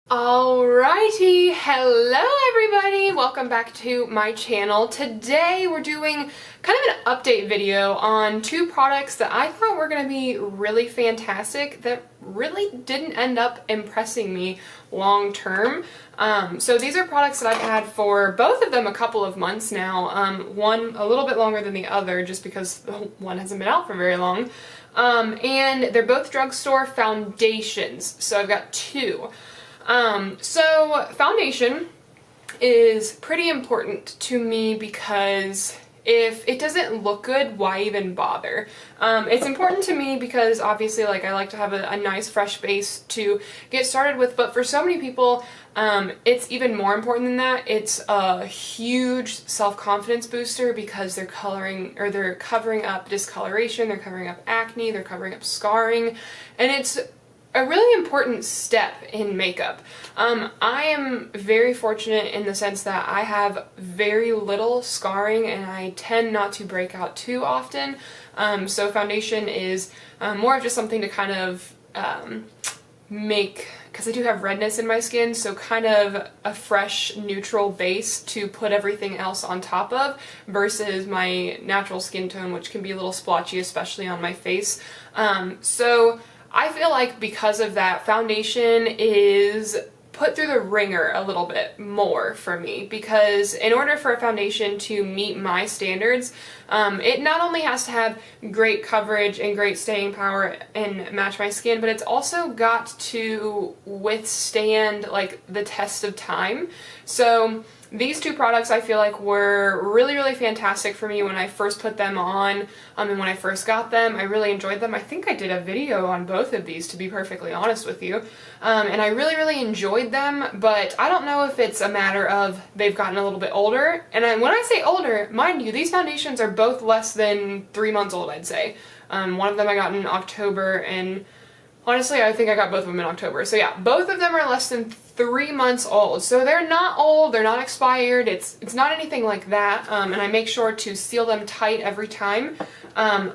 Alrighty, hello everybody, welcome back to my channel. Today we're doing kind of an update video on two products that I thought were going to be really fantastic that really didn't end up impressing me long term. So these are products that I've had for both of them a couple of months now, one a little bit longer than the other just because one hasn't been out for very long, and they're both drugstore foundations, so I've got two. So foundation is pretty important to me because if it doesn't look good, why even bother? It's important to me because obviously I like to have a nice fresh base to get started with, but for so many people, it's even more important than that. It's a huge self-confidence booster because they're covering up discoloration, they're covering up acne, they're covering up scarring, and it's a really important step in makeup. I am very fortunate in the sense that I have very little scarring and I tend not to break out too often. So foundation is more of just something to kind of make, because I do have redness in my skin, so kind of a fresh neutral base to put everything else on top of versus my natural skin tone, which can be a little splotchy, especially on my face. So I feel like because of that, foundation is put through the ringer a little bit more for me, because in order for a foundation to meet my standards, it not only has to have great coverage and great staying power and match my skin, but it's also got to withstand the test of time. So these two products I feel like were really fantastic for me when I first put them on, and when I first got them. I really enjoyed them. I think I did a video on both of these, to be perfectly honest with you, and I really enjoyed them, but I don't know if it's a matter of they've gotten a little bit older. And when I say older, mind you, these foundations are both less than 3 months old, I'd say. One of them I got in October, and honestly, I think I got both of them in October. So yeah, both of them are less than 3 months old. So they're not old, they're not expired, it's not anything like that. And I make sure to seal them tight every time. I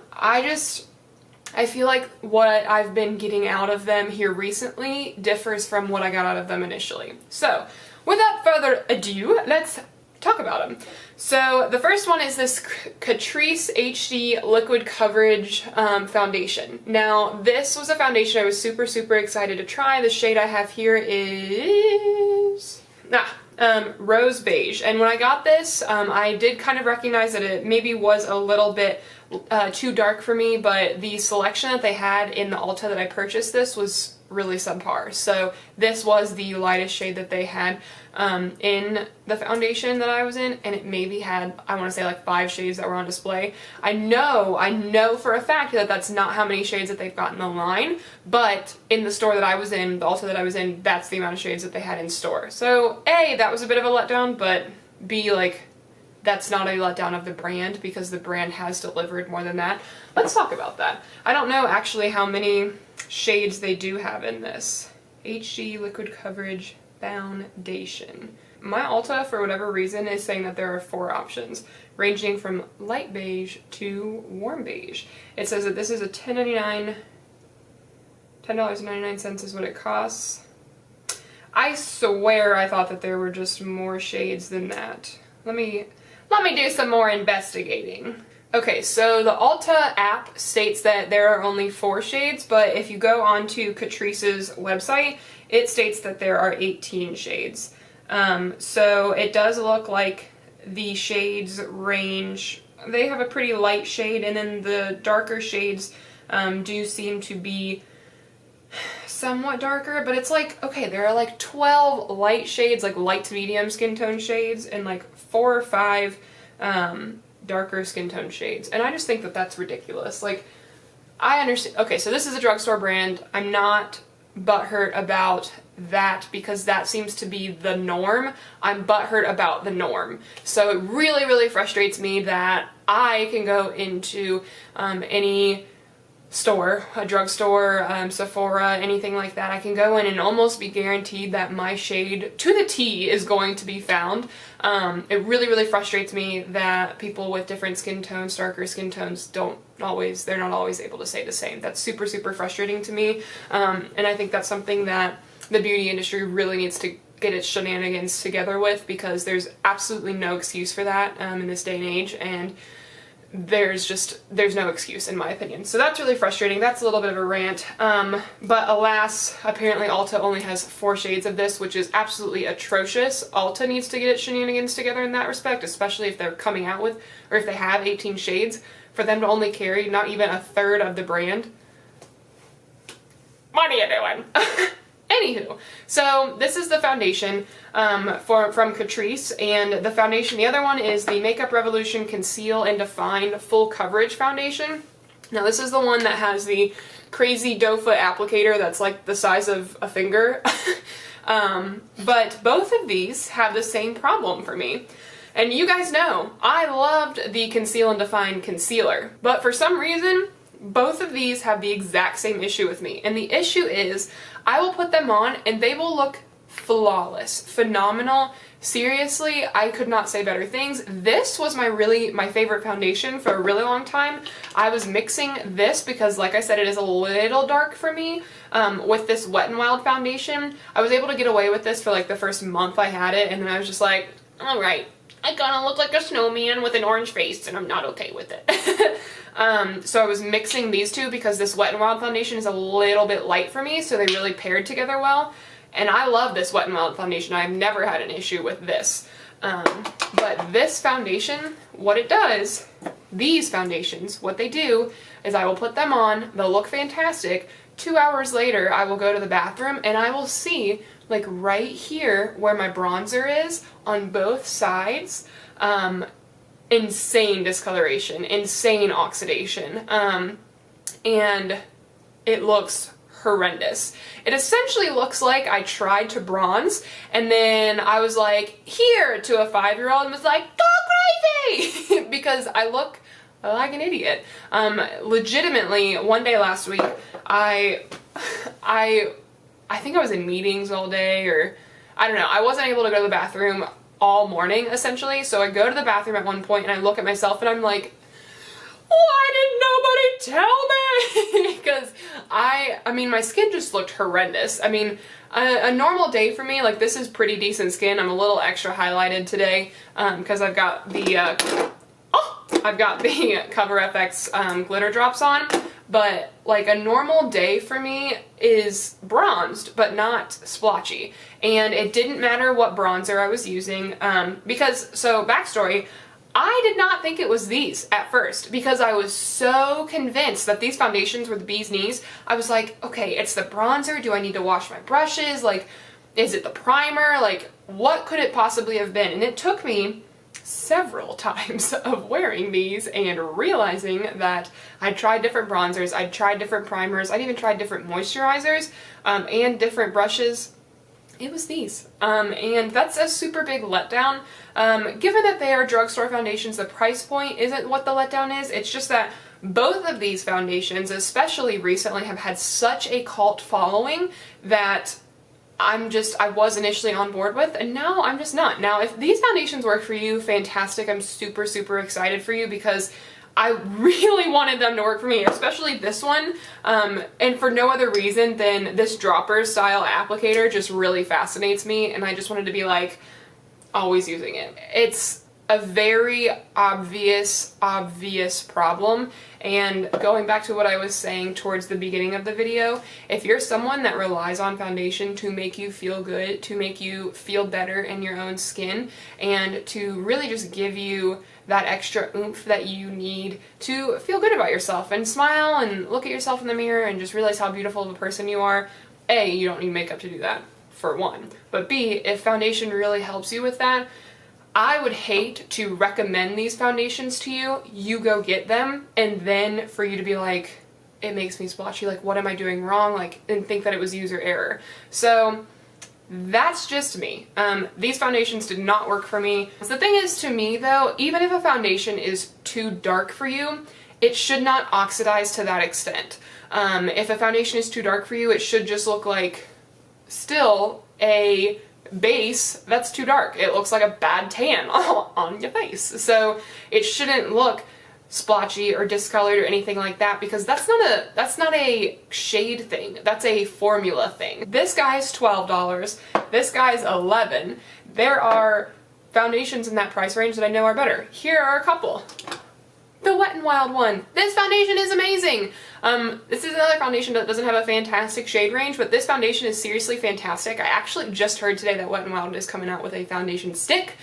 feel like what I've been getting out of them here recently differs from what I got out of them initially. So without further ado, let's talk about them. So the first one is this Catrice HD Liquid Coverage foundation. Now this was a foundation I was super excited to try. The shade I have here is Rose Beige, and when I got this, I did kind of recognize that it maybe was a little bit too dark for me, but the selection that they had in the Ulta that I purchased this was really subpar. So this was the lightest shade that they had in the foundation that I was in, and it maybe had, I want to say, 5 shades that were on display. I know for a fact that that's not how many shades that they've got in the line, but in the store that I was in, the Ulta that I was in, that's the amount of shades that they had in store. So A, that was a bit of a letdown, but B, that's not a letdown of the brand, because the brand has delivered more than that. Let's talk about that. I don't know actually how many shades they do have in this HD Liquid Coverage foundation. My Ulta, for whatever reason, is saying that there are 4 options, ranging from light beige to warm beige. It says that this is a $10.99 is what it costs. I swear I thought that there were just more shades than that. Let me do some more investigating. Okay, so the Ulta app states that there are only 4 shades, but if you go onto Catrice's website, it states that there are 18 shades. So it does look like the shades range. They have a pretty light shade, and then the darker shades do seem to be somewhat darker, but it's okay, there are 12 light shades, light to medium skin tone shades, and 4 or 5 darker skin tone shades, and I just think that that's ridiculous. I understand, okay, so this is a drugstore brand. I'm not butthurt about that because that seems to be the norm. I'm butthurt about the norm. So it really frustrates me that I can go into any store, a drugstore, Sephora, anything like that. I can go in and almost be guaranteed that my shade to the T is going to be found. It really frustrates me that people with different skin tones, darker skin tones, they're not always able to say the same. That's super frustrating to me, and I think that's something that the beauty industry really needs to get its shenanigans together with, because there's absolutely no excuse for that in this day and age, and there's no excuse in my opinion. So that's really frustrating. That's a little bit of a rant. But alas, apparently Ulta only has 4 shades of this, which is absolutely atrocious. Ulta needs to get its shenanigans together in that respect, especially if they're coming out with, or if they have 18 shades, for them to only carry not even a third of the brand. What are you doing? Anywho, so this is the foundation from Catrice, and the foundation, the other one is the Makeup Revolution Conceal and Define Full Coverage Foundation. Now this is the one that has the crazy doe foot applicator that's like the size of a finger. But both of these have the same problem for me. And you guys know, I loved the Conceal and Define Concealer, but for some reason, both of these have the exact same issue with me. And the issue is, I will put them on and they will look flawless, phenomenal. Seriously, I could not say better things. This was my favorite foundation for a really long time. I was mixing this because, like I said, it is a little dark for me with this Wet n Wild foundation. I was able to get away with this for like the first month I had it, and then I was just like, all right, I kind of look like a snowman with an orange face, and I'm not okay with it. So I was mixing these two because this Wet n Wild foundation is a little bit light for me, so they really paired together well. And I love this Wet n Wild foundation. I've never had an issue with this. But this foundation, what it does, these foundations, what they do is I will put them on, they'll look fantastic. 2 hours later, I will go to the bathroom and I will see, like right here where my bronzer is on both sides, insane discoloration, insane oxidation, and it looks horrendous. It essentially looks like I tried to bronze and then I was like, here, to a 5-year-old and was like, go crazy! Because I look like an idiot. Legitimately, one day last week, I think I was in meetings all day, or I don't know, I wasn't able to go to the bathroom all morning essentially, so I go to the bathroom at one point and I look at myself and I'm like, why didn't nobody tell me? Because I mean, my skin just looked horrendous. I mean, a normal day for me, like this is pretty decent skin. I'm a little extra highlighted today because I've got the Cover FX glitter drops on. But like a normal day for me is bronzed, but not splotchy. And it didn't matter what bronzer I was using because, so backstory, I did not think it was these at first because I was so convinced that these foundations were the bee's knees. I was like, okay, it's the bronzer. Do I need to wash my brushes? Like, is it the primer? Like, what could it possibly have been? And it took me several times of wearing these and realizing that I'd tried different bronzers, I'd tried different primers, I'd even tried different moisturizers and different brushes. It was these. And that's a super big letdown. Given that they are drugstore foundations, the price point isn't what the letdown is. It's just that both of these foundations, especially recently, have had such a cult following that I was initially on board with, and now I'm just not. Now, if these foundations work for you, fantastic. I'm super, super excited for you because I really wanted them to work for me, especially this one, and for no other reason than this dropper style applicator just really fascinates me, and I just wanted to be like, always using it. It's a very obvious problem, and going back to what I was saying towards the beginning of the video, if you're someone that relies on foundation to make you feel good, to make you feel better in your own skin, and to really just give you that extra oomph that you need to feel good about yourself and smile and look at yourself in the mirror and just realize how beautiful of a person you are, A, you don't need makeup to do that, for one. But B, if foundation really helps you with that, I would hate to recommend these foundations to you, you go get them, and then for you to be like, it makes me splotchy, like what am I doing wrong, like, and think that it was user error. So that's just me. These foundations did not work for me. The thing is, to me though, even if a foundation is too dark for you, it should not oxidize to that extent. If a foundation is too dark for you, it should just look like still a base that's too dark. It looks like a bad tan on your face. So it shouldn't look splotchy or discolored or anything like that, because that's not a shade thing. That's a formula thing. This guy's $12. This guy's $11. There are foundations in that price range that I know are better. Here are a couple. The Wet n Wild one. This foundation is amazing. This is another foundation that doesn't have a fantastic shade range, but this foundation is seriously fantastic. I actually just heard today that Wet n Wild is coming out with a foundation stick.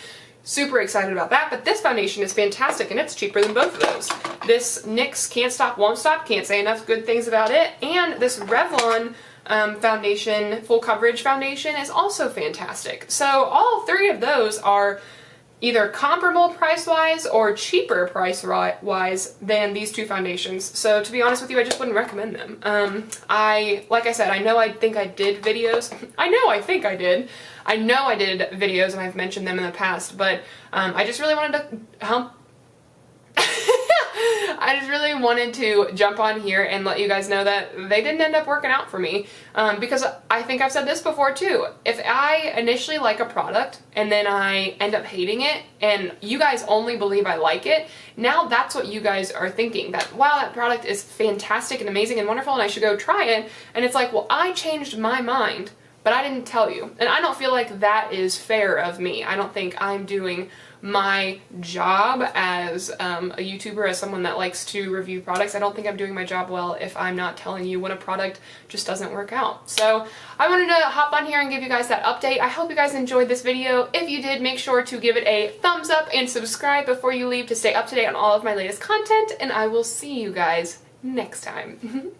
Super excited about that, but this foundation is fantastic and it's cheaper than both of those. This NYX Can't Stop Won't Stop, can't say enough good things about it, and this Revlon foundation, full coverage foundation, is also fantastic. So all three of those are either comparable price-wise or cheaper price-wise than these two foundations. So to be honest with you, I just wouldn't recommend them. Like I said, I think I did videos. I know I did videos and I've mentioned them in the past, but I just really wanted to I just really wanted to jump on here and let you guys know that they didn't end up working out for me, because I think I've said this before too. If I initially like a product and then I end up hating it and you guys only believe I like it, now that's what you guys are thinking, that wow, that product is fantastic and amazing and wonderful and I should go try it, and it's like, well, I changed my mind, but I didn't tell you. And I don't feel like that is fair of me. I don't think I'm doing my job as a YouTuber, as someone that likes to review products. I don't think I'm doing my job well if I'm not telling you when a product just doesn't work out. So I wanted to hop on here and give you guys that update. I hope you guys enjoyed this video. If you did, make sure to give it a thumbs up and subscribe before you leave to stay up to date on all of my latest content, and I will see you guys next time.